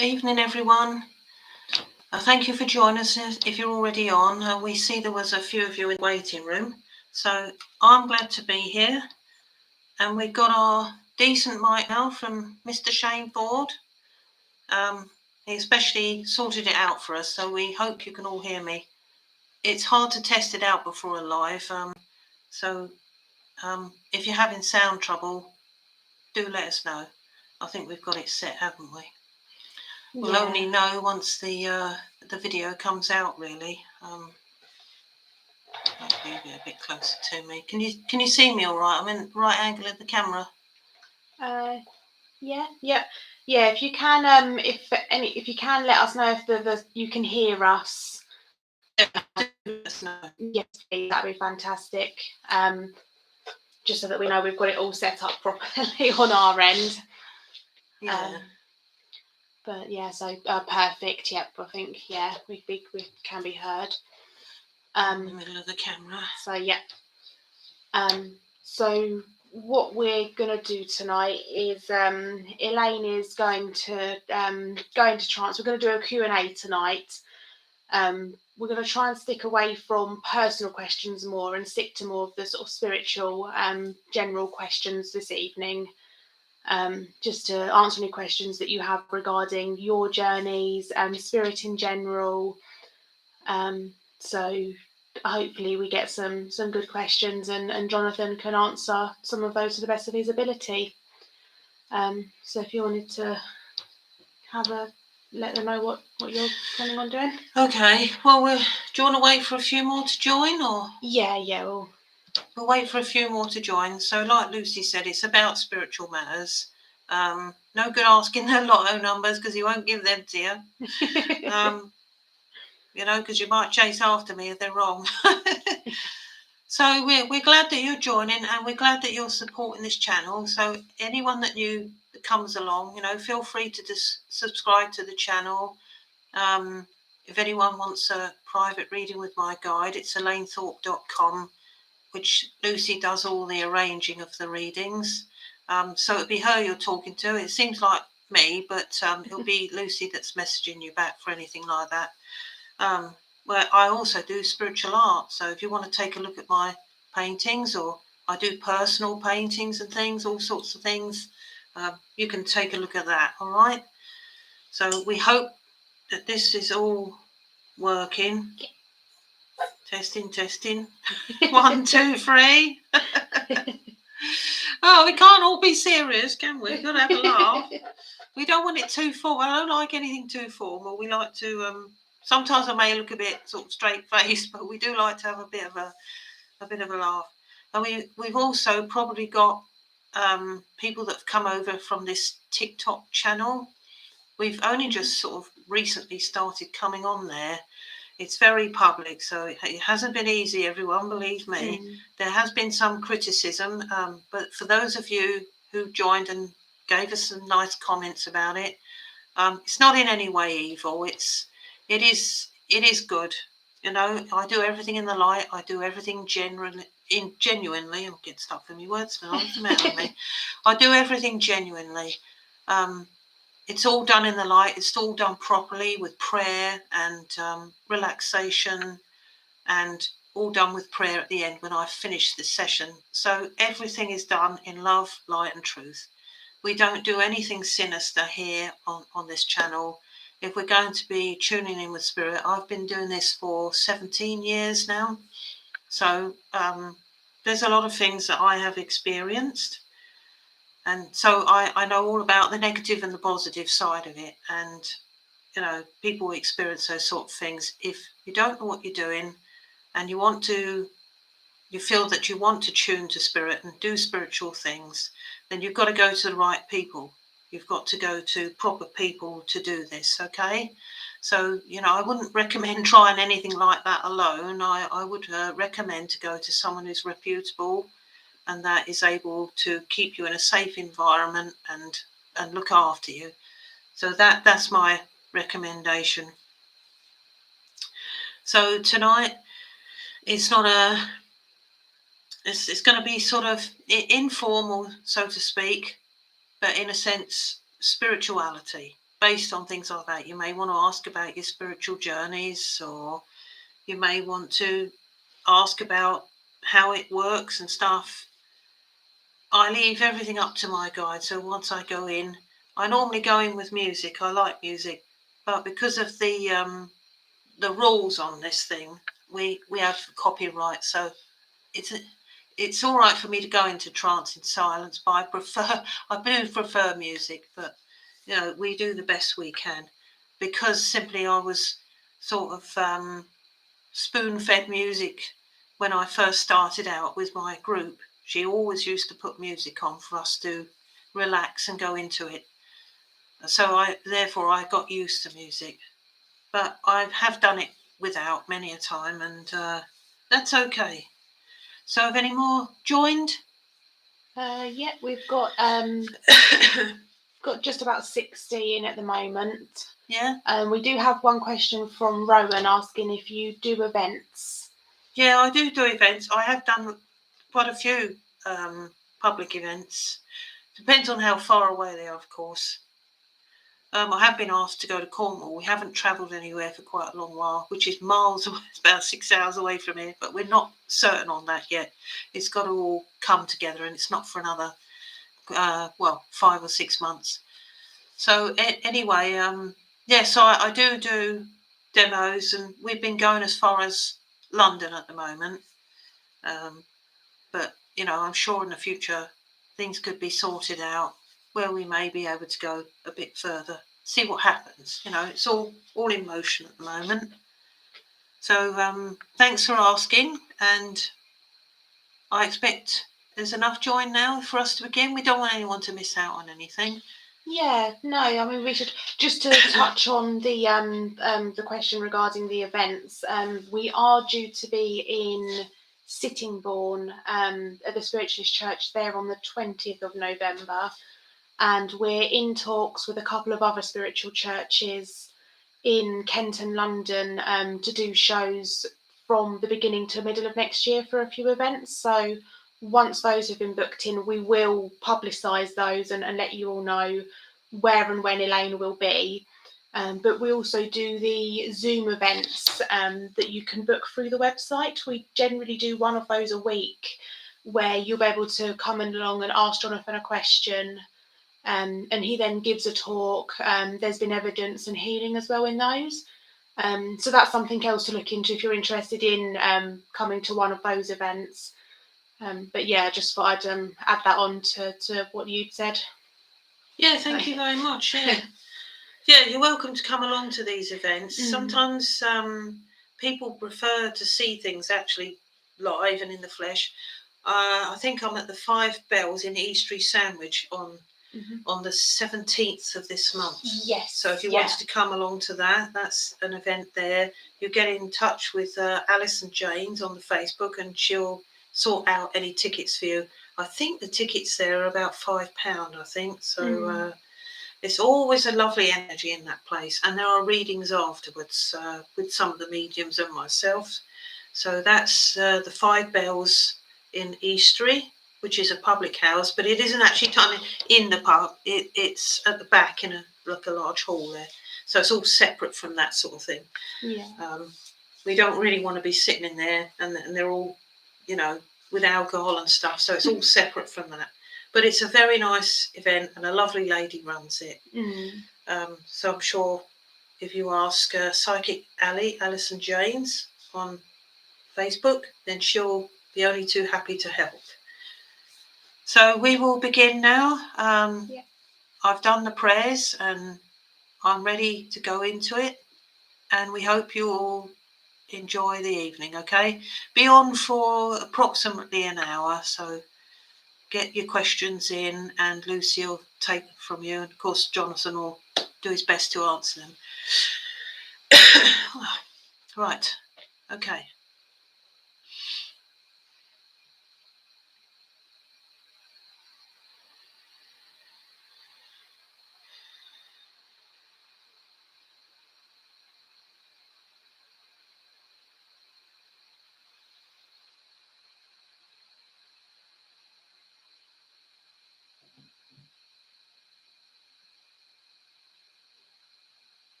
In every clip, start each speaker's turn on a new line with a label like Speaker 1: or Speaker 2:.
Speaker 1: Evening, everyone. Thank you for joining us. If you're already on, we see there was a few of you in the waiting room. So I'm glad to be here. And we've got our decent mic now from Mr. Shane Ford. He especially sorted it out for us, so we hope you can all hear me. It's hard to test it out before a live. So if you're having sound trouble, do let us know. I think we've got it set, haven't we? We'll only know once the video comes out, really. Maybe a bit closer to me. Can you see me all right? I'm in the right angle of the camera.
Speaker 2: Yeah. If you can, if you can, let us know if you can hear us. Yes, please. That'd be fantastic. Just so that we know we've got it all set up properly on our end.
Speaker 1: Yeah.
Speaker 2: But yeah, so perfect. Yep, I think we can be heard.
Speaker 1: In the middle of the camera.
Speaker 2: So yeah. So what we're gonna do tonight is Elaine is going to trance. We're gonna do a Q&A tonight. We're going to try and stick away from personal questions more and stick to more of the sort of spiritual general questions this evening, just to answer any questions that you have regarding your journeys and spirit in general. So hopefully we get some good questions, and Jonathan can answer some of those to the best of his ability. So if you wanted to let them know what you're planning on doing.
Speaker 1: Okay. Well, do you want to wait for a few more to join, or?
Speaker 2: Yeah.
Speaker 1: We'll wait for a few more to join. So, like Lucy said, it's about spiritual matters. No good asking their lotto numbers because he won't give them to you. Because you might chase after me if they're wrong. So we're glad that you're joining, and we're glad that you're supporting this channel. So anyone that comes along, feel free to just subscribe to the channel. If anyone wants a private reading with my guide, it's elainethorpe.com, which Lucy does all the arranging of the readings. So it'll be her you're talking to. It seems like me, but it'll be Lucy that's messaging you back for anything like that. Where I also do spiritual art. So if you want to take a look at my paintings, or I do personal paintings and things, all sorts of things, you can take a look at that. All right. So we hope that this is all working. Testing. 1, 2, 3. Oh, we can't all be serious, can we? We've got to have a laugh. We don't want it too formal. I don't like anything too formal. We like to. Sometimes I may look a bit sort of straight-faced, but we do like to have a bit of a laugh. And we've also probably got people that have come over from this TikTok channel. We've only just sort of recently started coming on there. It's very public, so it hasn't been easy, everyone, believe me. There has been some criticism, but for those of you who joined and gave us some nice comments about it, it's not in any way evil. It is good. I do everything in the light. I do everything genuinely. I'm getting stuck in my words now. What's the matter with me? I do everything genuinely. It's all done in the light. It's all done properly with prayer and relaxation, and all done with prayer at the end when I finish the session. So everything is done in love, light, and truth. We don't do anything sinister here on this channel. If we're going to be tuning in with spirit, I've been doing this for 17 years now. So there's a lot of things that I have experienced. And so I know all about the negative and the positive side of it. And, people experience those sort of things. If you don't know what you're doing and you feel that you want to tune to spirit and do spiritual things, then you've got to go to the right people. You've got to go to proper people to do this, okay? So, I wouldn't recommend trying anything like that alone. I would recommend to go to someone who's reputable and that is able to keep you in a safe environment and look after you. So that's my recommendation. So tonight, it's not it's going to be sort of informal, so to speak, but in a sense, spirituality. based on things like that. You may want to ask about your spiritual journeys, or you may want to ask about how it works and stuff. I leave everything up to my guide. So once I go in, I normally go in with music. I like music, but because of the rules on this thing, we have copyright. So it's all right for me to go into trance in silence, but I do prefer music. But we do the best we can, because simply I was sort of spoon-fed music when I first started out with my group. She always used to put music on for us to relax and go into it. So therefore I got used to music, but I have done it without many a time, and that's okay. So have any more joined?
Speaker 2: Yeah, we've got just about 60 in at the moment.
Speaker 1: Yeah.
Speaker 2: We do have one question from Rowan asking if you do events.
Speaker 1: Yeah, I do events. I have done quite a few public events. Depends on how far away they are, of course. I have been asked to go to Cornwall. We haven't travelled anywhere for quite a long while, which is miles away. It's about 6 hours away from here, but we're not certain on that yet. It's got to all come together, and it's not for another, 5 or 6 months. So anyway, so I do demos, and we've been going as far as London at the moment. But I'm sure in the future things could be sorted out where we may be able to go a bit further. See what happens. It's all in motion at the moment. So thanks for asking, and I expect there's enough join now for us to begin. We don't want anyone to miss out on anything.
Speaker 2: Yeah, no, I mean, we should just to touch on the question regarding the events. We are due to be in Sittingbourne at the Spiritualist Church there on the 20th of November, and we're in talks with a couple of other spiritual churches in Kent and London to do shows from the beginning to middle of next year for a few events. So once those have been booked in, we will publicise those and let you all know where and when Elaine will be. But we also do the Zoom events that you can book through the website. We generally do one of those a week, where you'll be able to come along and ask Jonathan a question, and he then gives a talk. There's been evidence and healing as well in those. So that's something else to look into if you're interested in coming to one of those events. But yeah, just thought I'd add that on to what you'd said.
Speaker 1: Yeah, thank you very much. Yeah. Yeah, you're welcome to come along to these events. Sometimes people prefer to see things actually live and in the flesh. I think I'm at the Five Bells in Eastry Sandwich on the 17th of this month.
Speaker 2: Yes.
Speaker 1: So if you wanted to come along to that, that's an event there. You get in touch with Alison James on the Facebook, and she'll sort out any tickets for you. I think the tickets there are about £5, I think. So it's always a lovely energy in that place. And there are readings afterwards with some of the mediums and myself. So that's the Five Bells in Eastry, which is a public house, but it isn't actually done in the pub. It's at the back in a large hall there. So it's all separate from that sort of thing.
Speaker 2: Yeah.
Speaker 1: We don't really want to be sitting in there, and they're all, with alcohol and stuff. So it's all separate from that. But it's a very nice event, and a lovely lady runs it. So I'm sure if you ask Psychic Alison James on Facebook, then she'll be only too happy to help. So we will begin now. I've done the prayers, and I'm ready to go into it. And we hope you all enjoy the evening, okay? Be on for approximately an hour, so get your questions in, and Lucy will take them from you. And of course, Jonathan will do his best to answer them. Right, okay.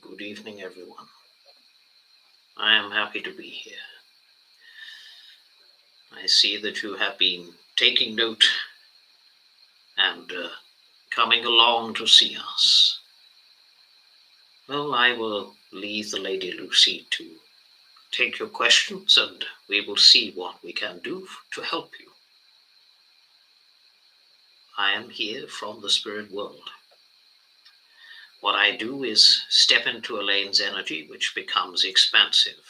Speaker 3: Good evening, everyone. I am happy to be here. I see that you have been taking note and coming along to see us. Well, I will leave the Lady Lucy to take your questions, and we will see what we can do to help you. I am here from the spirit world. What I do is step into Elaine's energy, which becomes expansive.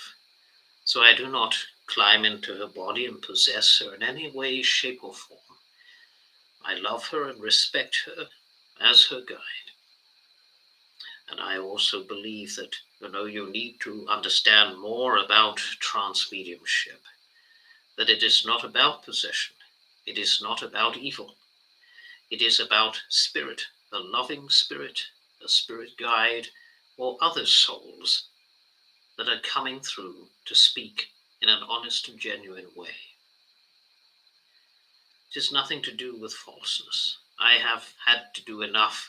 Speaker 3: So I do not climb into her body and possess her in any way, shape, or form. I love her and respect her as her guide. And I also believe that, you need to understand more about trance mediumship, that it is not about possession. It is not about evil. It is about spirit, a loving spirit, a spirit guide, or other souls that are coming through to speak in an honest and genuine way. It has nothing to do with falseness. I have had to do enough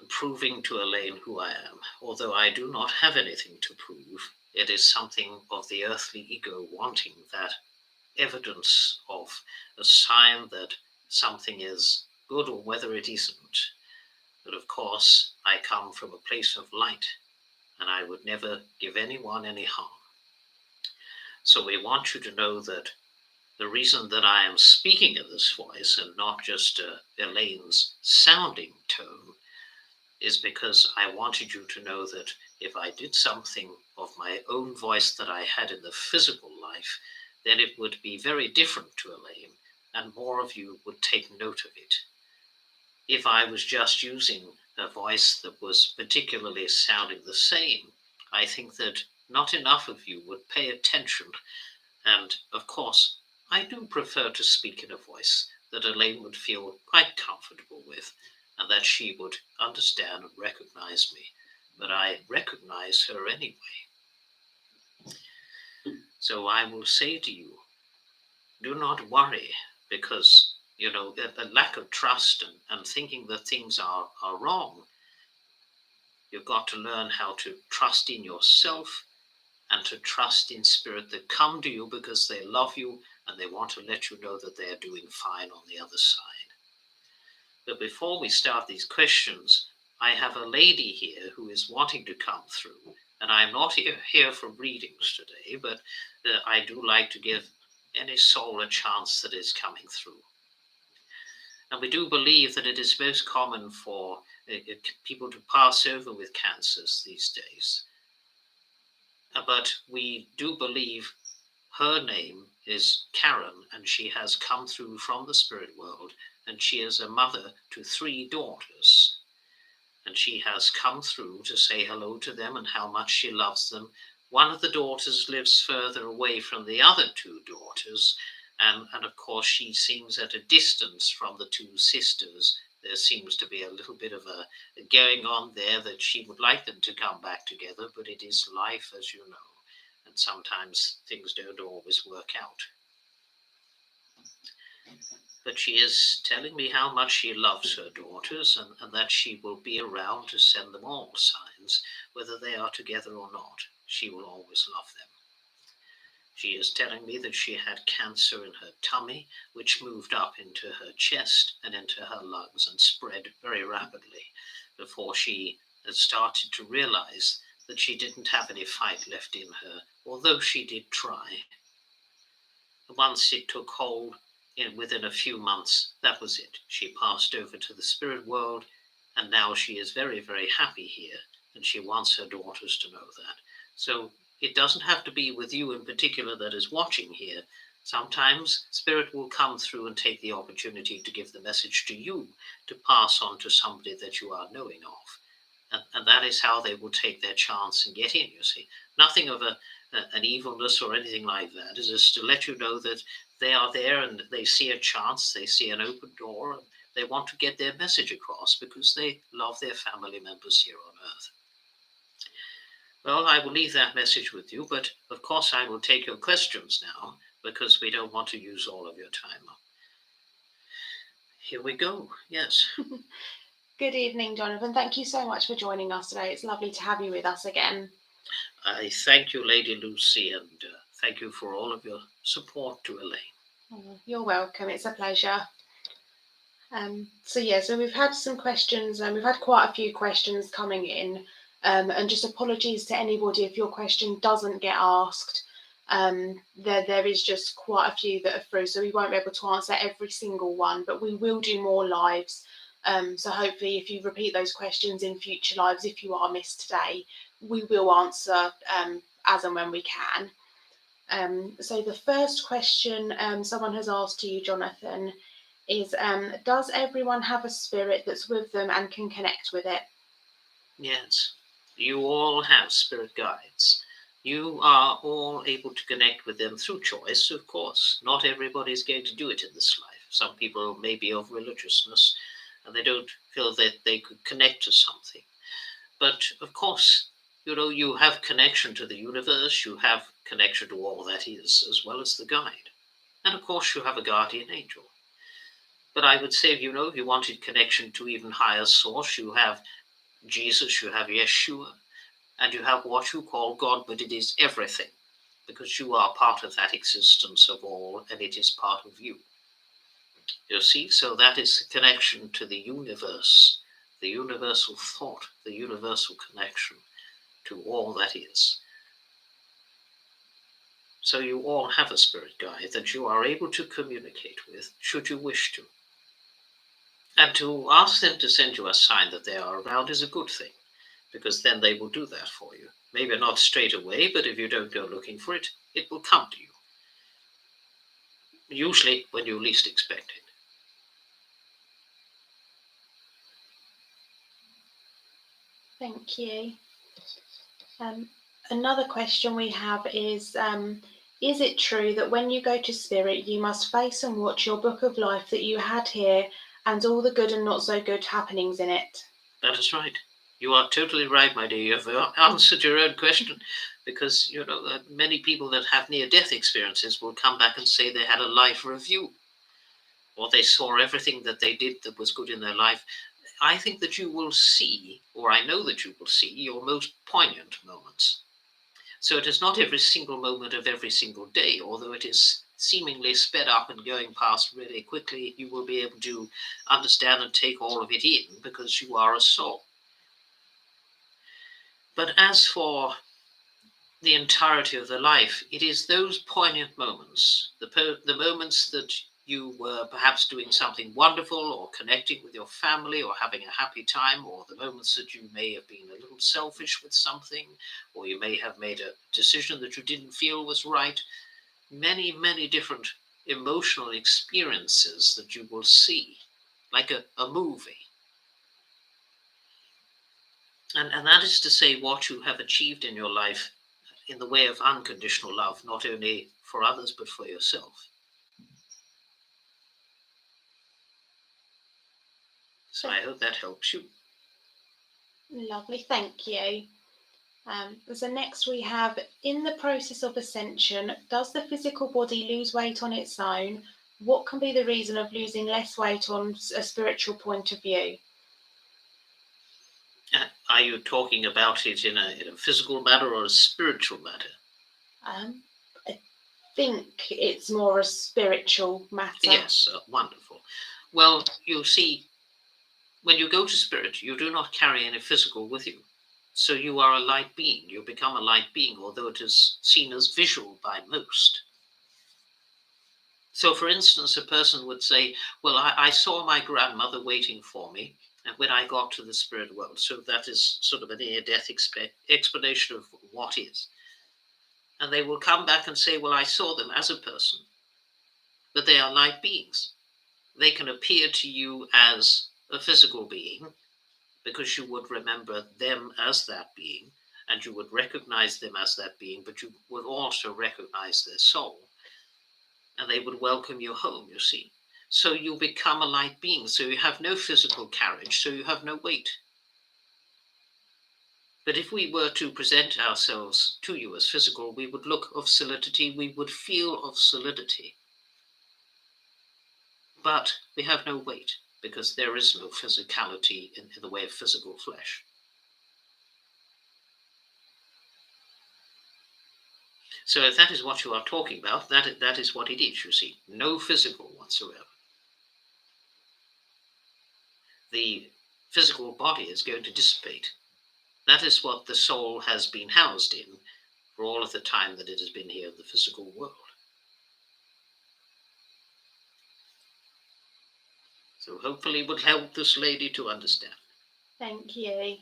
Speaker 3: proving to Elaine who I am. Although I do not have anything to prove, it is something of the earthly ego wanting that evidence of a sign that something is good or whether it isn't. But of course, I come from a place of light, and I would never give anyone any harm. So we want you to know that the reason that I am speaking in this voice and not just Elaine's sounding tone is because I wanted you to know that if I did something of my own voice that I had in the physical life, then it would be very different to Elaine, and more of you would take note of it. If I was just using a voice that was particularly sounding the same, I think that not enough of you would pay attention. And of course, I do prefer to speak in a voice that Elaine would feel quite comfortable with, and that she would understand and recognize me. But I recognize her anyway. So I will say to you, do not worry, because, a lack of trust and thinking that things are wrong. You've got to learn how to trust in yourself and to trust in spirit that come to you because they love you and they want to let you know that they are doing fine on the other side. But before we start these questions, I have a lady here who is wanting to come through, and I'm not here for readings today, but I do like to give any soul a chance that is coming through. And we do believe that it is most common for people to pass over with cancers these days. But we do believe her name is Karen, and she has come through from the spirit world, and she is a mother to 3 daughters. and she has come through to say hello to them and how much she loves them. One of the daughters lives further away from the other two daughters, and of course she seems at a distance from the two sisters. There seems to be a little bit of a going on there that she would like them to come back together, but it is life, as you know, and sometimes things don't always work out. But she is telling me how much she loves her daughters, and that she will be around to send them all signs, whether they are together or not. She will always love them. She is telling me that she had cancer in her tummy, which moved up into her chest and into her lungs and spread very rapidly before she had started to realize that she didn't have any fight left in her, although she did try. Once it took hold, within a few months, that was it. She passed over to the spirit world, and now she is very, very happy here, and she wants her daughters to know that. So it doesn't have to be with you in particular that is watching here. Sometimes spirit will come through and take the opportunity to give the message to you to pass on to somebody that you are knowing of. And that is how they will take their chance and get in, you see. Nothing of an evilness or anything like that. It is to let you know that they are there and they see a chance, they see an open door, and they want to get their message across because they love their family members here on earth. Well, I will leave that message with you, but of course I will take your questions now because we don't want to use all of your time up. Here we go. Yes.
Speaker 2: Good evening, Jonathan. Thank you so much for joining us today. It's lovely to have you with us again.
Speaker 3: I thank you, Lady Lucy, and thank you for all of your support to Elaine.
Speaker 2: You're welcome. It's a pleasure. So we've had some questions, and we've had quite a few questions coming in. And just apologies to anybody if your question doesn't get asked. There is just quite a few that are through, so we won't be able to answer every single one, but we will do more lives. So hopefully if you repeat those questions in future lives, if you are missed today, we will answer as and when we can. So the first question someone has asked to you, Jonathan, is does everyone have a spirit that's with them and can connect with it?
Speaker 3: Yes, you all have spirit guides. You are all able to connect with them through choice, of course. Not everybody is going to do it in this life. Some people may be of religiousness and they don't feel that they could connect to something. But of course, you have connection to the universe, you have connection to all that is, as well as the guide. And of course, you have a guardian angel. But I would say, if you wanted connection to even higher source, you have Jesus, you have Yeshua, and you have what you call God, but it is everything, because you are part of that existence of all, and it is part of you. You see, so that is the connection to the universe, the universal thought, the universal connection to all that is. So you all have a spirit guide that you are able to communicate with, should you wish to. And to ask them to send you a sign that they are around is a good thing, because then they will do that for you. Maybe not straight away, but if you don't go looking for it, it will come to you. Usually when you least expect it.
Speaker 2: Thank you. Another question we have is it true that when you go to spirit, you must face and watch your book of life that you had here and all the good and not so good happenings in it?
Speaker 3: That is right. You are totally right, my dear. You have answered your own question, because many people that have near-death experiences will come back and say they had a life review, or they saw everything that they did that was good in their life. I think that you will see, or I know that you will see, your most poignant moments. So it is not every single moment of every single day, although it is seemingly sped up and going past really quickly. You will be able to understand and take all of it in because you are a soul. But as for the entirety of the life, it is those poignant moments, the moments that you were perhaps doing something wonderful or connecting with your family or having a happy time, or the moments that you may have been a little selfish with something, or you may have made a decision that you didn't feel was right. Many, many different emotional experiences that you will see, like a movie. And that is to say, what you have achieved in your life in the way of unconditional love, not only for others, but for yourself. So I hope that helps you.
Speaker 2: Lovely, thank you. So next we have, in the process of ascension, does the physical body lose weight on its own? What can be the reason of losing less weight on a spiritual point of view?
Speaker 3: Are you talking about it in a physical matter or a spiritual matter?
Speaker 2: I think it's more a spiritual matter.
Speaker 3: Yes, wonderful. Well, you see, when you go to spirit, you do not carry any physical with you. So you are a light being. You become a light being, although it is seen as visual by most. So, for instance, a person would say, well, I saw my grandmother waiting for me and when I got to the spirit world. So that is sort of a near-death explanation of what is. And they will come back and say, well, I saw them as a person, but they are light beings. They can appear to you as a physical being because you would remember them as that being and you would recognize them as that being, but you would also recognize their soul. And they would welcome you home, you see. So you become a light being. So you have no physical carriage, so you have no weight. But if we were to present ourselves to you as physical, we would look of solidity, we would feel of solidity. But we have no weight, because there is no physicality in the way of physical flesh. So if that is what you are talking about, that is what it is, you see. No physical whatsoever. The physical body is going to dissipate. That is what the soul has been housed in for all of the time that it has been here in the physical world. So hopefully it would help this lady to understand.
Speaker 2: Thank you.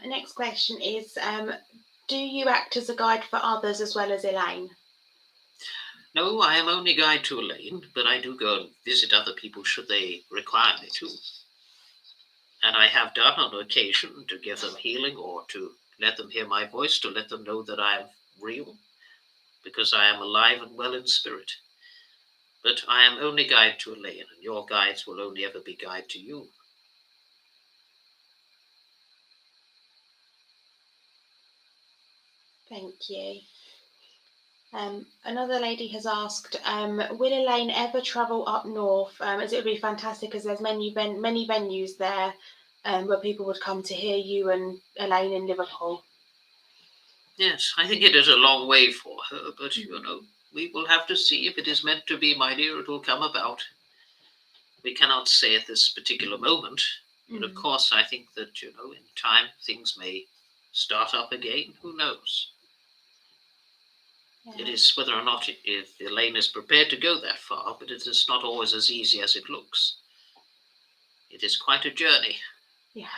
Speaker 2: Next question is, do you act as a guide for others as well as Elaine?
Speaker 3: No, I am only guide to Elaine, but I do go and visit other people should they require me to. And I have done on occasion to give them healing or to let them hear my voice, to let them know that I am real, because I am alive and well in spirit. But I am only guide to Elaine, and your guides will only ever be guide to you.
Speaker 2: Thank you. Another lady has asked, will Elaine ever travel up north? As it would be fantastic, as there's many venues there where people would come to hear you and Elaine in Liverpool.
Speaker 3: Yes, I think it is a long way for her, but we will have to see. If it is meant to be, my dear, it will come about. We cannot say at this particular moment, but of course I think that, in time things may start up again. Who knows? Yeah. It is whether or not if Elaine is prepared to go that far, but it is not always as easy as it looks. It is quite a journey.
Speaker 2: Yeah.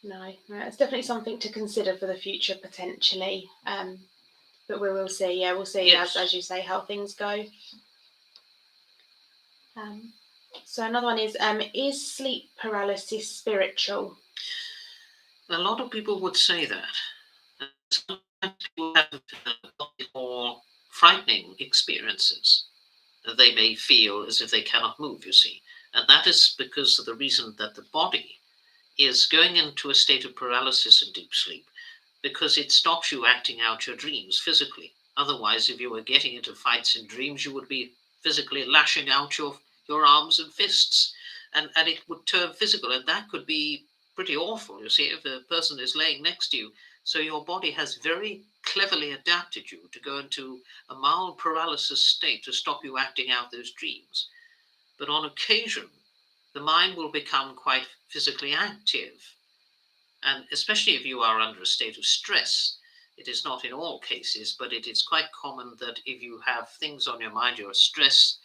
Speaker 2: No, it's definitely something to consider for the future potentially. But we will see. Yeah, we'll see. Yes. As you say, how things go. So another one is sleep paralysis spiritual?
Speaker 3: A lot of people would say that. Sometimes people have what they call frightening experiences. They may feel as if they cannot move, you see. And that is because of the reason that the body is going into a state of paralysis and deep sleep, because it stops you acting out your dreams physically. Otherwise, if you were getting into fights in dreams, you would be physically lashing out your arms and fists, and it would turn physical, and that could be pretty awful, you see, if a person is laying next to you. So your body has very cleverly adapted you to go into a mild paralysis state to stop you acting out those dreams. But on occasion, the mind will become quite physically active. And especially if you are under a state of stress, it is not in all cases, but it is quite common that if you have things on your mind, you're stressed,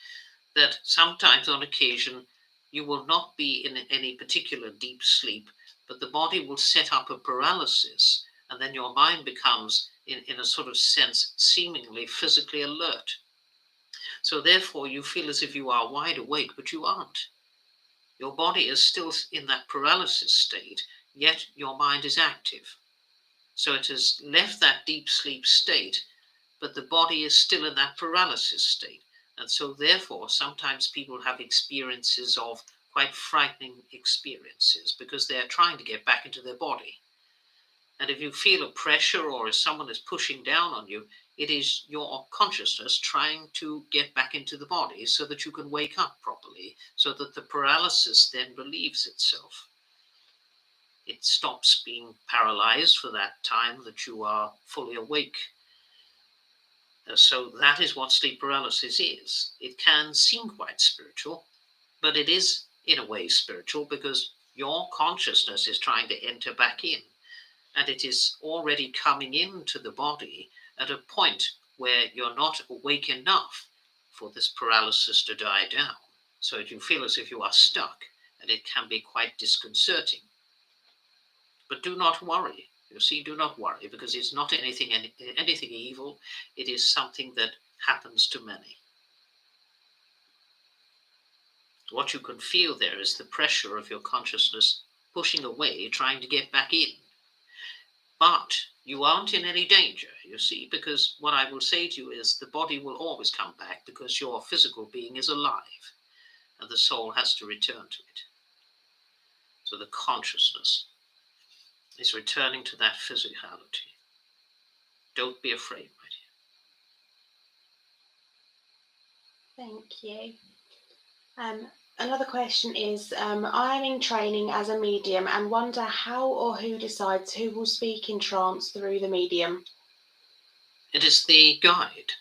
Speaker 3: that sometimes on occasion you will not be in any particular deep sleep, but the body will set up a paralysis, and then your mind becomes, in a sort of sense, seemingly physically alert. So therefore you feel as if you are wide awake, but you aren't. Your body is still in that paralysis state. yet your mind is active. So it has left that deep sleep state, but the body is still in that paralysis state. And so therefore, sometimes people have experiences of quite frightening experiences because they're trying to get back into their body. And if you feel a pressure or if someone is pushing down on you, it is your consciousness trying to get back into the body so that you can wake up properly, so that the paralysis then relieves itself. It stops being paralyzed for that time that you are fully awake. So that is what sleep paralysis is. It can seem quite spiritual, but it is in a way spiritual because your consciousness is trying to enter back in, and it is already coming into the body at a point where you're not awake enough for this paralysis to die down. So you feel as if you are stuck, and it can be quite disconcerting. But do not worry. You see, do not worry, because it's not anything evil. It is something that happens to many. What you can feel there is the pressure of your consciousness pushing away, trying to get back in. But you aren't in any danger, you see, because what I will say to you is the body will always come back because your physical being is alive and the soul has to return to it. So the consciousness is returning to that physicality. Don't be afraid, my dear.
Speaker 2: Thank you. Another question is, I am in training as a medium and wonder how or who decides who will speak in trance through the medium.
Speaker 3: It is the guide,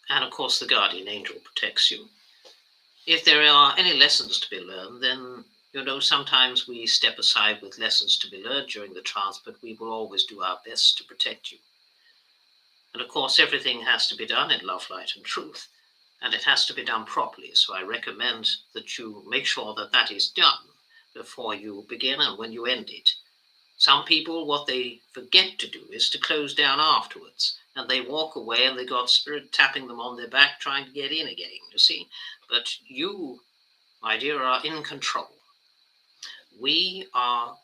Speaker 3: and of course the guardian angel protects you. If there are any lessons to be learned, then, sometimes we step aside with lessons to be learned during the trance, but we will always do our best to protect you. And of course, everything has to be done in love, light, and truth. And it has to be done properly. So I recommend that you make sure that that is done before you begin and when you end it. Some people, what they forget to do is to close down afterwards. And they walk away and they got spirit tapping them on their back, trying to get in again, you see. But you, my dear, are in control. We are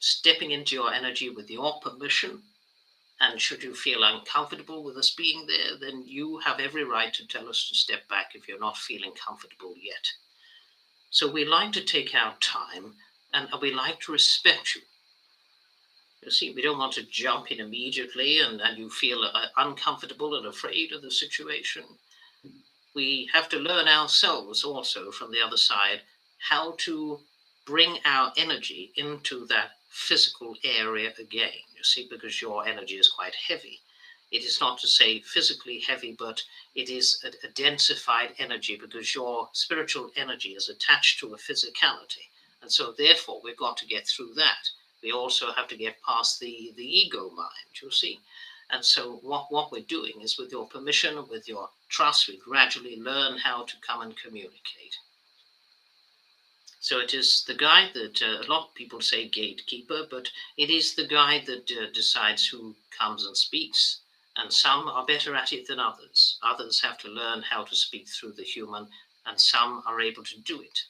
Speaker 3: stepping into your energy with your permission. And should you feel uncomfortable with us being there, then you have every right to tell us to step back if you're not feeling comfortable yet. So we like to take our time and we like to respect you. You see, we don't want to jump in immediately and you feel uncomfortable and afraid of the situation. We have to learn ourselves also from the other side how to bring our energy into that physical area again, you see, because your energy is quite heavy. It is not to say physically heavy, but it is a densified energy because your spiritual energy is attached to a physicality. And so therefore we've got to get through that. We also have to get past the ego mind, you see. And so what we're doing is, with your permission, with your trust, we gradually learn how to come and communicate. So it is the guide that a lot of people say gatekeeper, but it is the guide that decides who comes and speaks. And some are better at it than others. Others have to learn how to speak through the human, and some are able to do it.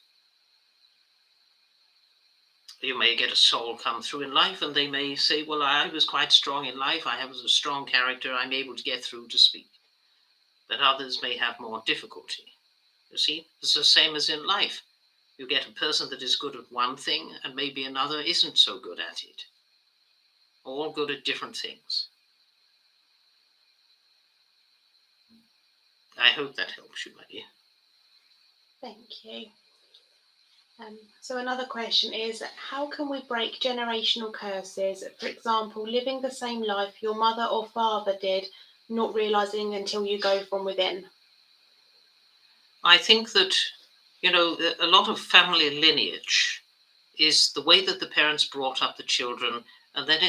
Speaker 3: You may get a soul come through in life and they may say, well, I was quite strong in life. I have a strong character. I'm able to get through to speak. But others may have more difficulty. You see, it's the same as in life. You get a person that is good at one thing and maybe another isn't so good at it. All good at different things. I hope that helps you, my dear.
Speaker 2: Thank you. So another question is, how can we break generational curses? For example, living the same life your mother or father did, not realizing until you go from within.
Speaker 3: I think that, a lot of family lineage is the way that the parents brought up the children, and then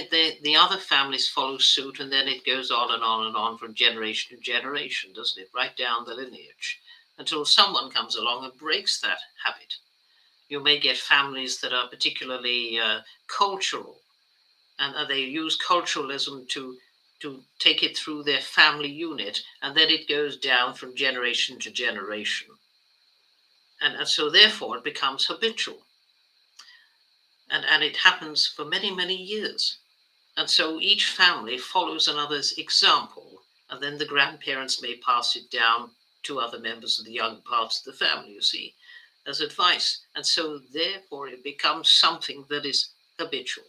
Speaker 3: the other families follow suit, and then it goes on and on and on from generation to generation, doesn't it? Right down the lineage, until someone comes along and breaks that habit. You may get families that are particularly cultural, and they use culturalism to take it through their family unit, and then it goes down from generation to generation. And so therefore it becomes habitual. And it happens for many, many years. And so each family follows another's example, and then the grandparents may pass it down to other members of the young parts of the family, you see, as advice. And so therefore it becomes something that is habitual.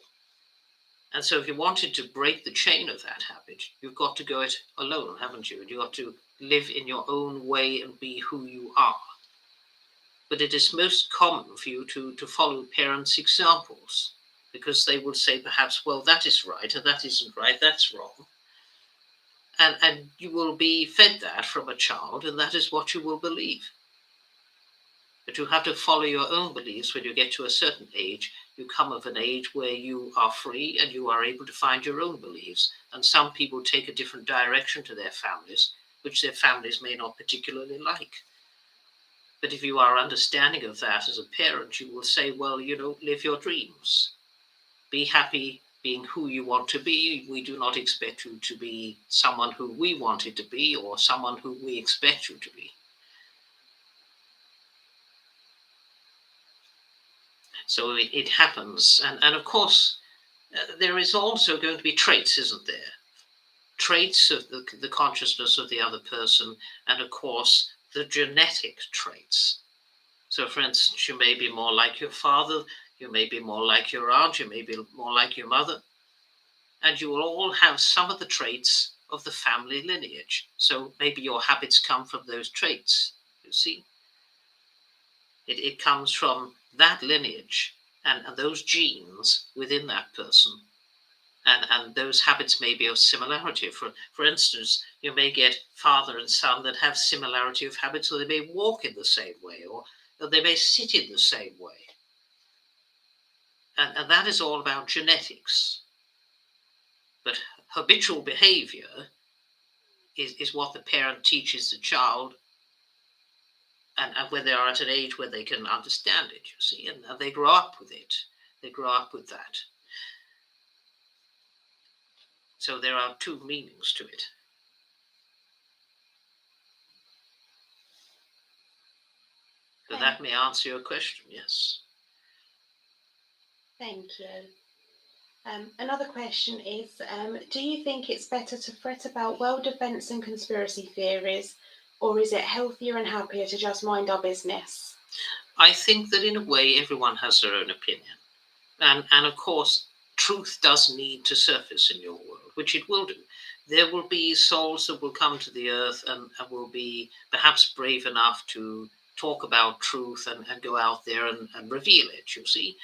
Speaker 3: And so if you wanted to break the chain of that habit, you've got to go it alone, haven't you? And you've got to live in your own way and be who you are. But it is most common for you to follow parents' examples, because they will say perhaps, well, that is right, and that isn't right, that's wrong. And you will be fed that from a child, and that is what you will believe. But you have to follow your own beliefs when you get to a certain age. You come of an age where you are free and you are able to find your own beliefs. And some people take a different direction to their families, which their families may not particularly like. But if you are understanding of that as a parent, you will say, well, live your dreams. Be happy being who you want to be. We do not expect you to be someone who we wanted to be or someone who we expect you to be. So it happens. And of course, there is also going to be traits, isn't there? Traits of the consciousness of the other person, and of course, the genetic traits. So, for instance, you may be more like your father, you may be more like your aunt, you may be more like your mother, and you will all have some of the traits of the family lineage. So maybe your habits come from those traits, you see. It comes from that lineage and those genes within that person. And those habits may be of similarity. For instance, you may get father and son that have similarity of habits, or they may walk in the same way, or they may sit in the same way. And that is all about genetics. But habitual behavior is what the parent teaches the child, and when they are at an age where they can understand it, you see, and they grow up with it. They grow up with that. So there are two meanings to it. So that may answer your question, yes.
Speaker 2: Thank you. Another question is, do you think it's better to fret about world events and conspiracy theories, or is it healthier and happier to just mind our business?
Speaker 3: I think that in a way everyone has their own opinion. And of course, truth does need to surface in your world, which it will do. There will be souls that will come to the earth and will be perhaps brave enough to talk about truth and go out there and reveal it, you see.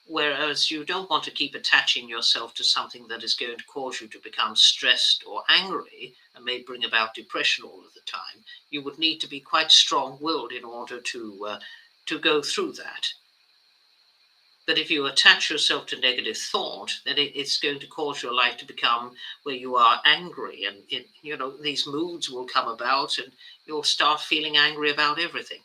Speaker 3: Whereas you don't want to keep attaching yourself to something that is going to cause you to become stressed or angry and may bring about depression all of the time. You would need to be quite strong-willed in order to go through that. But if you attach yourself to negative thought, then it's going to cause your life to become where you are angry, and these moods will come about, and you'll start feeling angry about everything.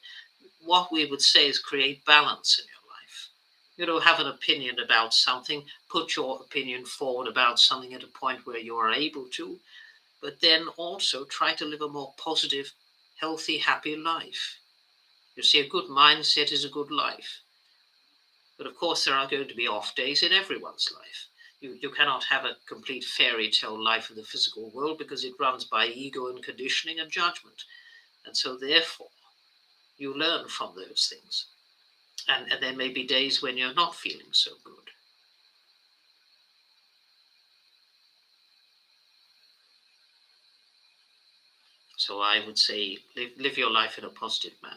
Speaker 3: What we would say is create balance in your life. Have an opinion about something, put your opinion forward about something at a point where you are able to, but then also try to live a more positive, healthy, happy life. You see, a good mindset is a good life. But of course, there are going to be off days in everyone's life. You cannot have a complete fairy tale life in the physical world, because it runs by ego and conditioning and judgment. And so therefore, you learn from those things. And there may be days when you're not feeling so good. So I would say live your life in a positive manner.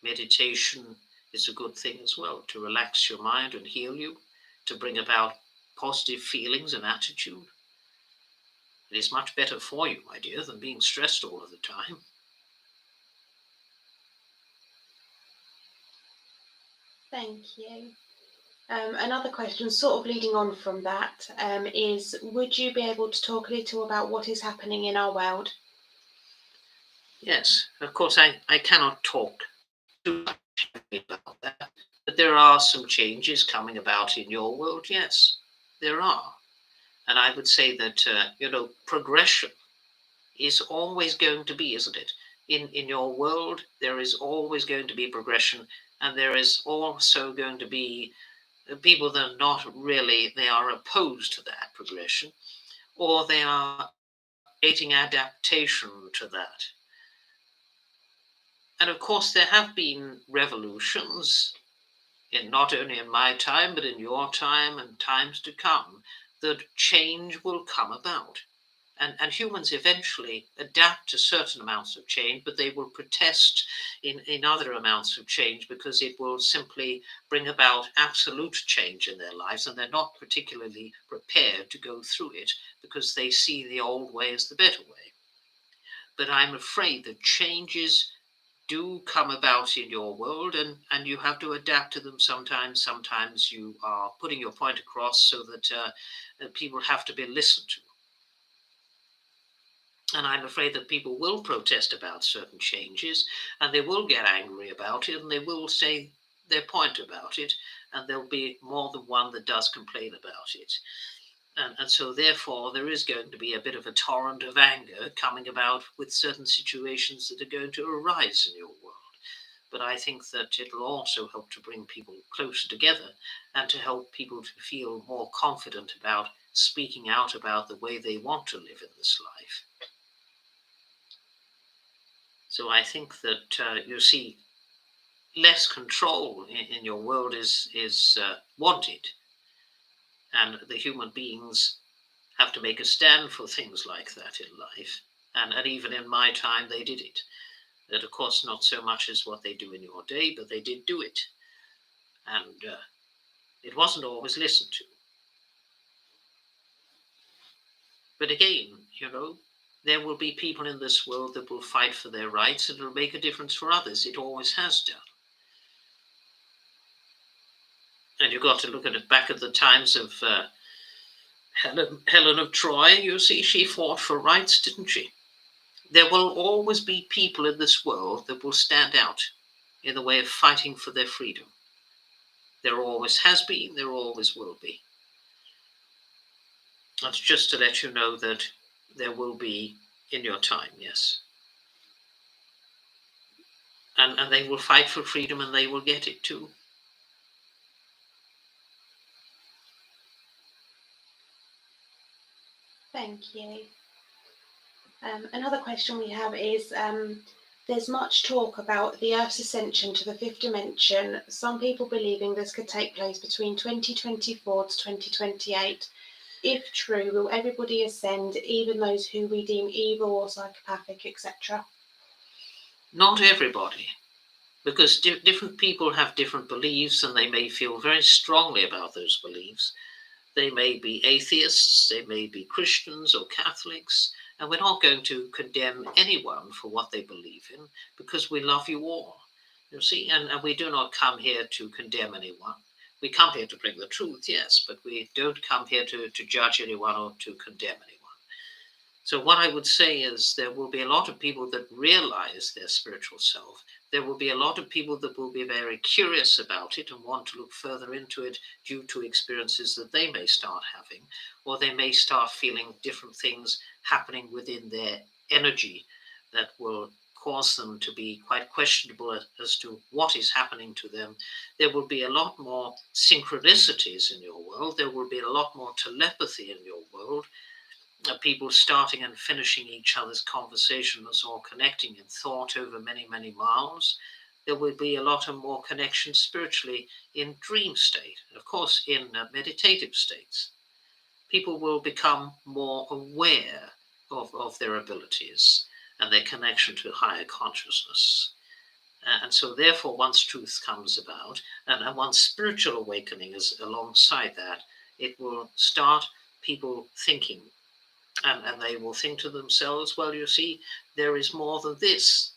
Speaker 3: Meditation is a good thing as well, to relax your mind and heal you, to bring about positive feelings and attitude. It is much better for you, my dear, than being stressed all of the time.
Speaker 2: Thank you. Another question, sort of leading on from that, is, would you be able to talk a little about what is happening in our world?
Speaker 3: Yes, of course, I cannot talk too much about that, but there are some changes coming about in your world. Yes, there are. And I would say that, progression is always going to be, isn't it? In your world, there is always going to be progression, and there is also going to be people that are not really, they are opposed to that progression, or they are creating adaptation to that. And of course, there have been revolutions, not only in my time, but in your time and times to come, that change will come about. And humans eventually adapt to certain amounts of change, but they will protest in other amounts of change because it will simply bring about absolute change in their lives, and they're not particularly prepared to go through it because they see the old way as the better way. But I'm afraid that changes do come about in your world, and you have to adapt to them sometimes. Sometimes you are putting your point across so that people have to be listened to. And I'm afraid that people will protest about certain changes, and they will get angry about it, and they will say their point about it, and there'll be more than one that does complain about it. And so therefore there is going to be a bit of a torrent of anger coming about with certain situations that are going to arise in your world. But I think that it'll also help to bring people closer together and to help people to feel more confident about speaking out about the way they want to live in this life. So I think that you see, less control in your world is wanted, and the human beings have to make a stand for things like that in life. And even in my time, they did it. That, of course, not so much as what they do in your day, but they did do it. And it wasn't always listened to. But again, there will be people in this world that will fight for their rights, and it will make a difference for others. It always has done. And you've got to look at it back at the times of Helen of Troy. You see, she fought for rights, didn't she? There will always be people in this world that will stand out in the way of fighting for their freedom. There always has been, there always will be. That's just to let you know that there will be in your time, yes. And they will fight for freedom, and they will get it too.
Speaker 2: Thank you. Another question we have is, there's much talk about the Earth's ascension to the fifth dimension, some people believing this could take place between 2024 to 2028. If true, will everybody ascend, even those who we deem evil or psychopathic, etc.?
Speaker 3: Not everybody, because different people have different beliefs, and they may feel very strongly about those beliefs. They may be atheists, they may be Christians or Catholics, and we're not going to condemn anyone for what they believe in, because we love you all, you see, and we do not come here to condemn anyone. We come here to bring the truth, yes, but we don't come here to judge anyone or to condemn anyone. So what I would say is there will be a lot of people that realize their spiritual self. There will be a lot of people that will be very curious about it and want to look further into it due to experiences that they may start having, or they may start feeling different things happening within their energy that will cause them to be quite questionable as to what is happening to them. There will be a lot more synchronicities in your world. There will be a lot more telepathy in your world. People starting and finishing each other's conversations or connecting in thought over many, many miles. There will be a lot of more connection spiritually in dream state. Of course, in meditative states, people will become more aware of their abilities and their connection to higher consciousness. And so therefore, once truth comes about, and once spiritual awakening is alongside that, it will start people thinking. And they will think to themselves, well, you see, there is more than this.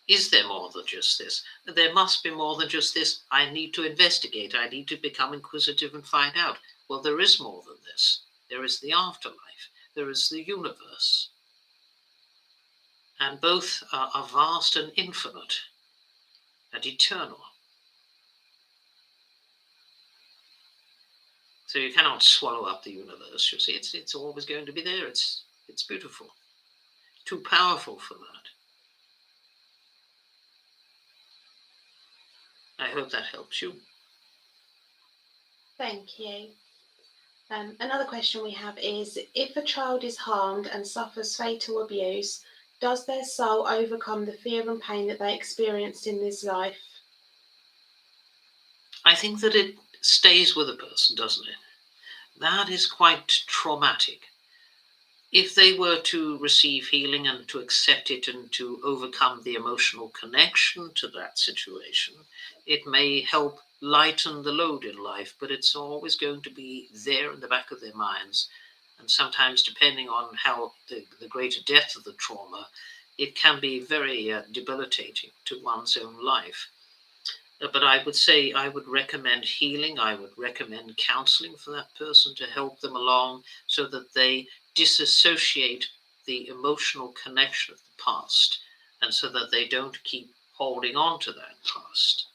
Speaker 3: Is there more than just this? There must be more than just this. I need to investigate. I need to become inquisitive and find out. Well, there is more than this. There is the afterlife. There is the universe. And both are vast and infinite and eternal. So you cannot swallow up the universe, you see. It's always going to be there. It's beautiful. Too powerful for that. I hope that helps you.
Speaker 2: Thank you. Another question we have is, if a child is harmed and suffers fatal abuse, does their soul overcome the fear and pain that they experienced in this life?
Speaker 3: I think that it stays with a person, doesn't it? That is quite traumatic. If they were to receive healing and to accept it and to overcome the emotional connection to that situation, it may help lighten the load in life, but it's always going to be there in the back of their minds. And sometimes, depending on how the greater depth of the trauma, it can be very debilitating to one's own life. But I would say I would recommend healing. I would recommend counseling for that person to help them along so that they disassociate the emotional connection of the past and so that they don't keep holding on to that past.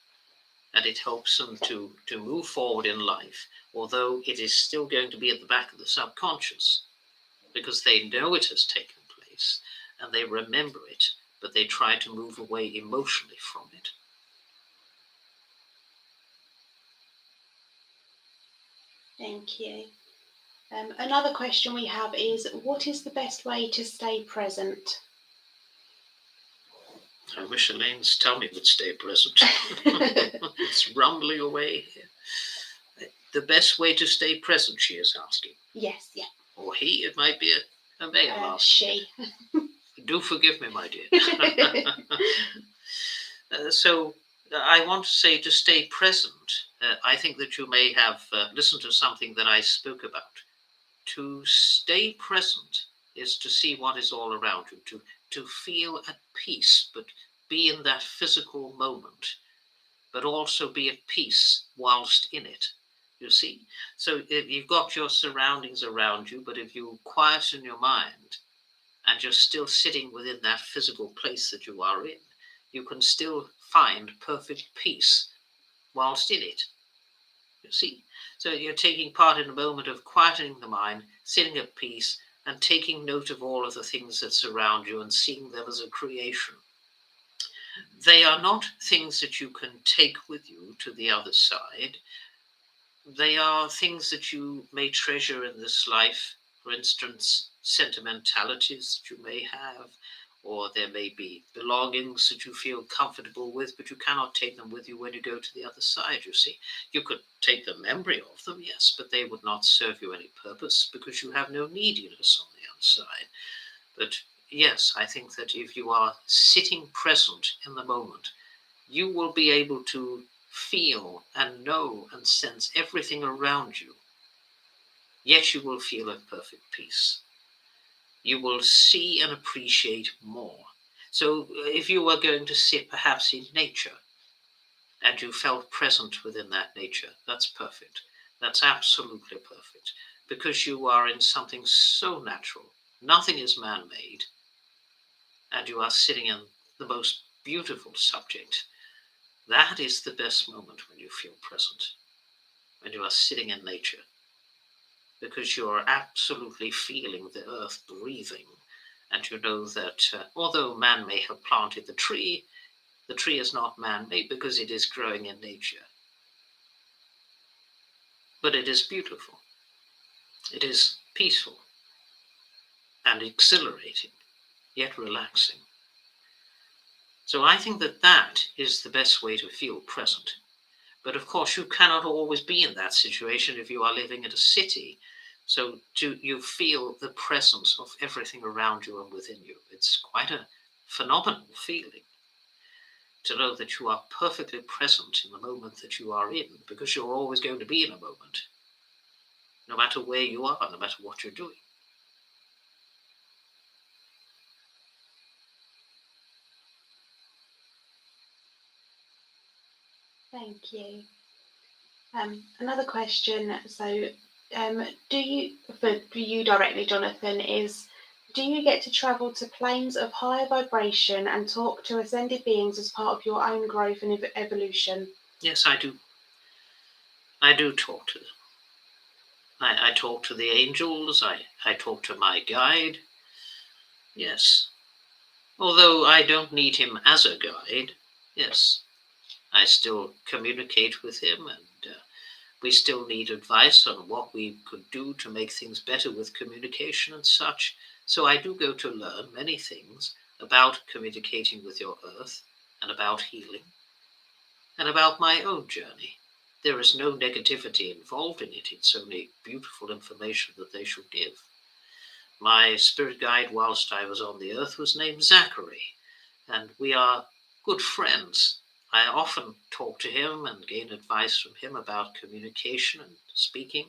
Speaker 3: And it helps them to move forward in life, although it is still going to be at the back of the subconscious because they know it has taken place and they remember it, but they try to move away emotionally from it.
Speaker 2: Thank you. Another question we have is, what is the best way to stay present?
Speaker 3: I wish Elaine's tummy would stay present. It's rumbling away here. The best way to stay present, she is asking.
Speaker 2: Yes, yeah.
Speaker 3: Or he, it might be a male asking.
Speaker 2: She.
Speaker 3: Do forgive me, my dear. So I want to say to stay present. I think that you may have listened to something that I spoke about. To stay present is to see what is all around you, to feel at peace, but be in that physical moment, but also be at peace whilst in it. You see? So if you've got your surroundings around you, but if you quieten your mind and you're still sitting within that physical place that you are in, you can still find perfect peace whilst in it. You see? So you're taking part in a moment of quietening the mind, sitting at peace, and taking note of all of the things that surround you and seeing them as a creation. They are not things that you can take with you to the other side. They are things that you may treasure in this life. For instance, sentimentalities that you may have, or there may be belongings that you feel comfortable with, but you cannot take them with you when you go to the other side, you see. You could take the memory of them, yes, but they would not serve you any purpose because you have no neediness on the other side. But yes, I think that if you are sitting present in the moment, you will be able to feel and know and sense everything around you. Yet you will feel at perfect peace. You will see and appreciate more. So if you were going to sit perhaps in nature and you felt present within that nature, that's perfect. That's absolutely perfect because you are in something so natural. Nothing is man-made. And you are sitting in the most beautiful subject. That is the best moment when you feel present, when you are sitting in nature, because you are absolutely feeling the earth breathing. And you know that although man may have planted the tree is not man-made because it is growing in nature. But it is beautiful. It is peaceful and exhilarating, yet relaxing. So I think that that is the best way to feel present. But of course, you cannot always be in that situation if you are living in a city. So you feel the presence of everything around you and within you. It's quite a phenomenal feeling to know that you are perfectly present in the moment that you are in, because you're always going to be in a moment, no matter where you are, no matter what you're doing.
Speaker 2: Thank you. Another question. So, do you, for you directly, Jonathan, is, do you get to travel to planes of higher vibration and talk to ascended beings as part of your own growth and evolution?
Speaker 3: Yes, I do. I do talk to them. I talk to the angels. I talk to my guide. Yes. Although I don't need him as a guide, yes, I still communicate with him, and We still need advice on what we could do to make things better with communication and such. So I do go to learn many things about communicating with your earth and about healing and about my own journey. There is no negativity involved in it. It's only beautiful information that they should give. My spirit guide whilst I was on the earth was named Zachary, and we are good friends. I often talk to him and gain advice from him about communication and speaking.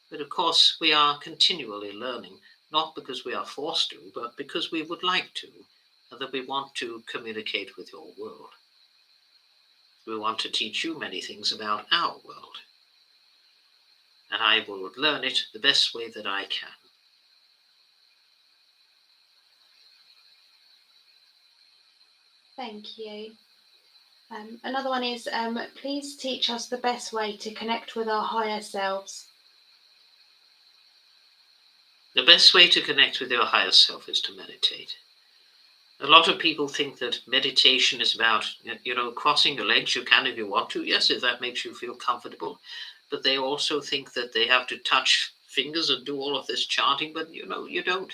Speaker 3: But of course, we are continually learning, not because we are forced to, but because we would like to, and that we want to communicate with your world. We want to teach you many things about our world, and I will learn it the best way that I can.
Speaker 2: Thank you. Another one is, please teach us the best way to connect with our higher selves.
Speaker 3: The best way to connect with your higher self is to meditate. A lot of people think that meditation is about, crossing your legs. You can if you want to, yes, if that makes you feel comfortable. But they also think that they have to touch fingers and do all of this chanting, but you don't.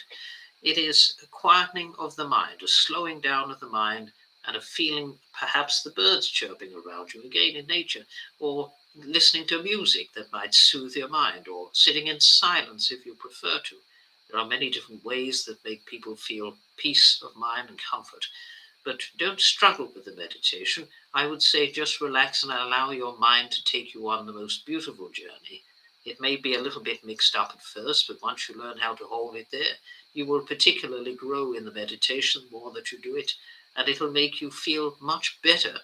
Speaker 3: It is a quietening of the mind, a slowing down of the mind, and a feeling perhaps the birds chirping around you again in nature, or listening to music that might soothe your mind, or sitting in silence if you prefer to. There are many different ways that make people feel peace of mind and comfort. But don't struggle with the meditation. I would say just relax and allow your mind to take you on the most beautiful journey. It may be a little bit mixed up at first, but once you learn how to hold it there, you will particularly grow in the meditation the more that you do it, and it'll make you feel much better.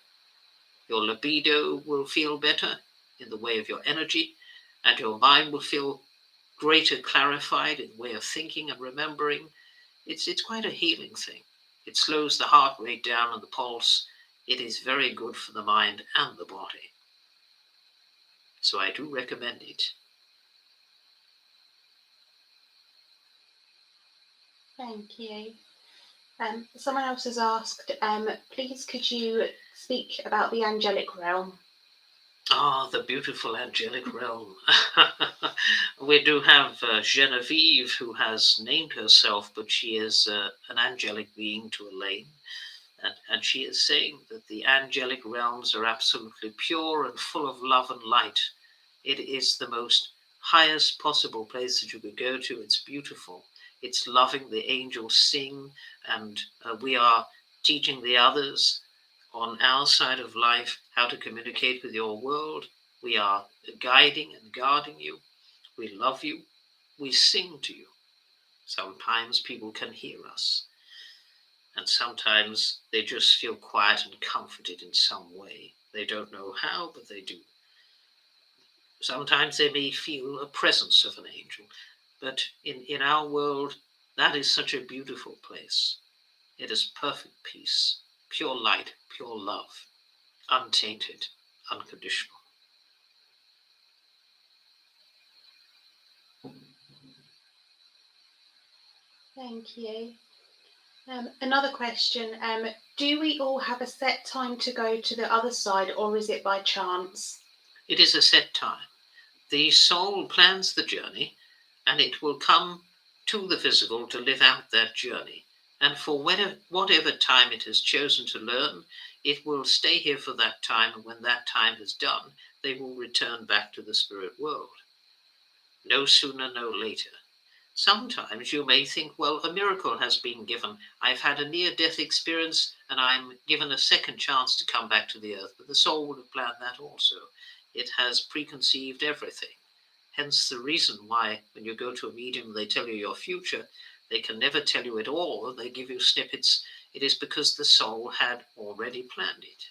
Speaker 3: Your libido will feel better in the way of your energy, and your mind will feel greater clarified in the way of thinking and remembering. It's quite a healing thing. It slows the heart rate down and the pulse. It is very good for the mind and the body. So I do recommend it.
Speaker 2: Thank you. Someone else has asked, please could you speak about the angelic realm?
Speaker 3: Ah, the beautiful angelic realm. We do have Genevieve, who has named herself, but she is an angelic being to Elaine. And she is saying that the angelic realms are absolutely pure and full of love and light. It is the most highest possible place that you could go to. It's beautiful. It's loving. The angels sing, and we are teaching the others on our side of life how to communicate with your world. We are guiding and guarding you. We love you. We sing to you. Sometimes people can hear us, and sometimes they just feel quiet and comforted in some way. They don't know how, but they do. Sometimes they may feel a presence of an angel, but in our world, that is such a beautiful place. It is perfect peace, pure light, pure love, untainted, unconditional.
Speaker 2: Thank you. Another question, do we all have a set time to go to the other side, or is it by chance?
Speaker 3: It is a set time. The soul plans the journey, and it will come to the physical to live out that journey. And for whatever time it has chosen to learn, it will stay here for that time, and when that time is done, they will return back to the spirit world. No sooner, no later. Sometimes you may think, well, a miracle has been given. I've had a near-death experience, and I'm given a second chance to come back to the earth. But the soul would have planned that also. It has preconceived everything. Hence the reason why when you go to a medium, they tell you your future. They can never tell you it all. They give you snippets. It is because the soul had already planned it.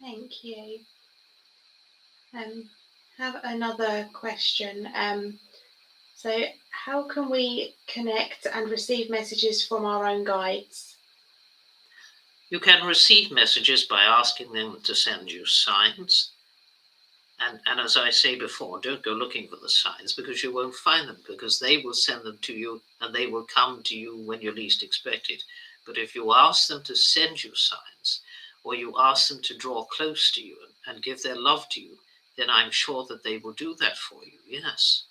Speaker 2: Thank you. Have another question. So how can we connect and receive messages from our own guides?
Speaker 3: You can receive messages by asking them to send you signs. And as I say before, don't go looking for the signs, because you won't find them, because they will send them to you, and they will come to you when you least expect it. But if you ask them to send you signs, or you ask them to draw close to you and give their love to you, then I'm sure that they will do that for you, yes.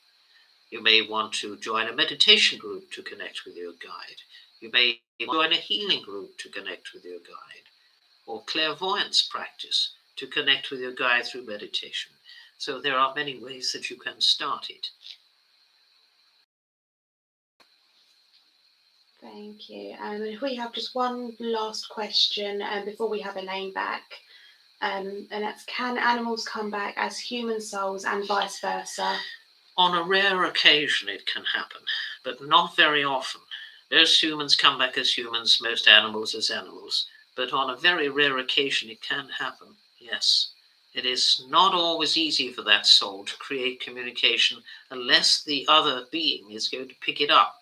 Speaker 3: You may want to join a meditation group to connect with your guide. You may join a healing group to connect with your guide, or clairvoyance practice to connect with your guide through meditation. So there are many ways that you can start it.
Speaker 2: Thank you. And if we have just one last question before we have Elaine back, and that's, can animals come back as human souls and vice versa?
Speaker 3: On a rare occasion it can happen, but not very often. Most humans come back as humans, most animals as animals, but on a very rare occasion it can happen, yes. It is not always easy for that soul to create communication unless the other being is going to pick it up.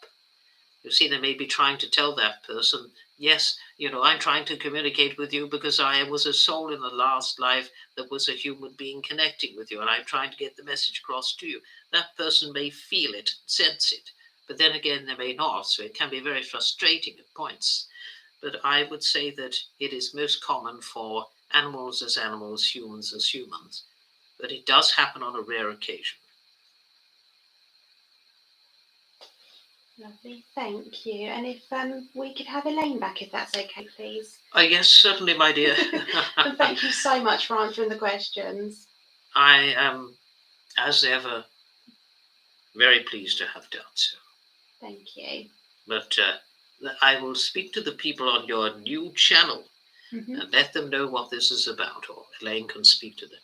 Speaker 3: You see, they may be trying to tell that person, yes, I'm trying to communicate with you because I was a soul in the last life that was a human being connecting with you, and I'm trying to get the message across to you. That person may feel it, sense it, but then again, they may not, so it can be very frustrating at points. But I would say that it is most common for animals as animals, humans as humans, but it does happen on a rare occasion.
Speaker 2: Lovely, thank you. And if we could have Elaine back, if that's okay, please.
Speaker 3: Yes, certainly, my dear.
Speaker 2: And thank you so much for answering the questions.
Speaker 3: I am, as ever, very pleased to have done so.
Speaker 2: Thank you.
Speaker 3: But I will speak to the people on your new channel and let them know what this is about, or Elaine can speak to them,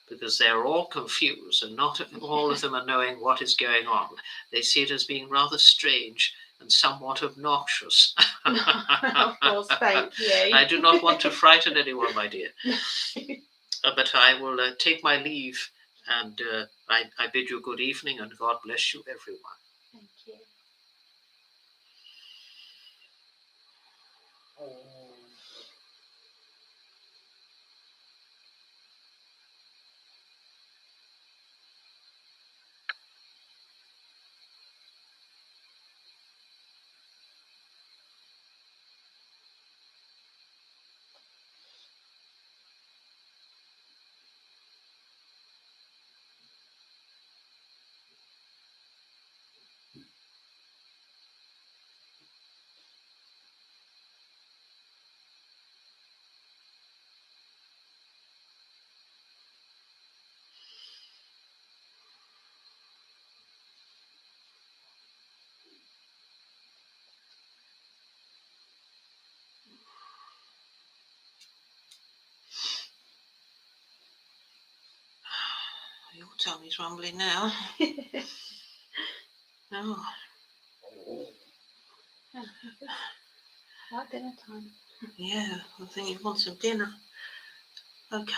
Speaker 3: because they're all confused and not all of them are knowing what is going on. They see it as being rather strange and somewhat obnoxious.
Speaker 2: Of course, thank you.
Speaker 3: I do not want to frighten anyone, my dear. But I will take my leave, and I bid you good evening, and God bless you, everyone.
Speaker 2: Thank you.
Speaker 1: Your tummy's rumbling now. Oh.
Speaker 2: About dinner time.
Speaker 1: Yeah, I think you want some dinner. Okay.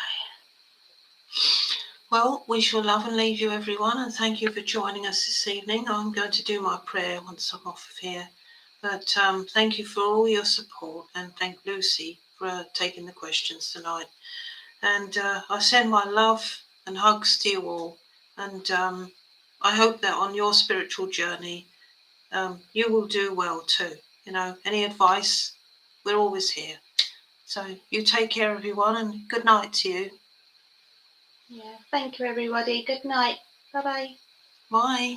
Speaker 1: Well, we shall love and leave you, everyone, and thank you for joining us this evening. I'm going to do my prayer once I'm off of here. But thank you for all your support, and thank Lucy for taking the questions tonight. And I send my love and hugs to you all. And I hope that on your spiritual journey, you will do well too. Any advice, we're always here. So you take care, everyone, and good night to you.
Speaker 2: Yeah, thank you, everybody. Good night. Bye-bye.
Speaker 1: Bye.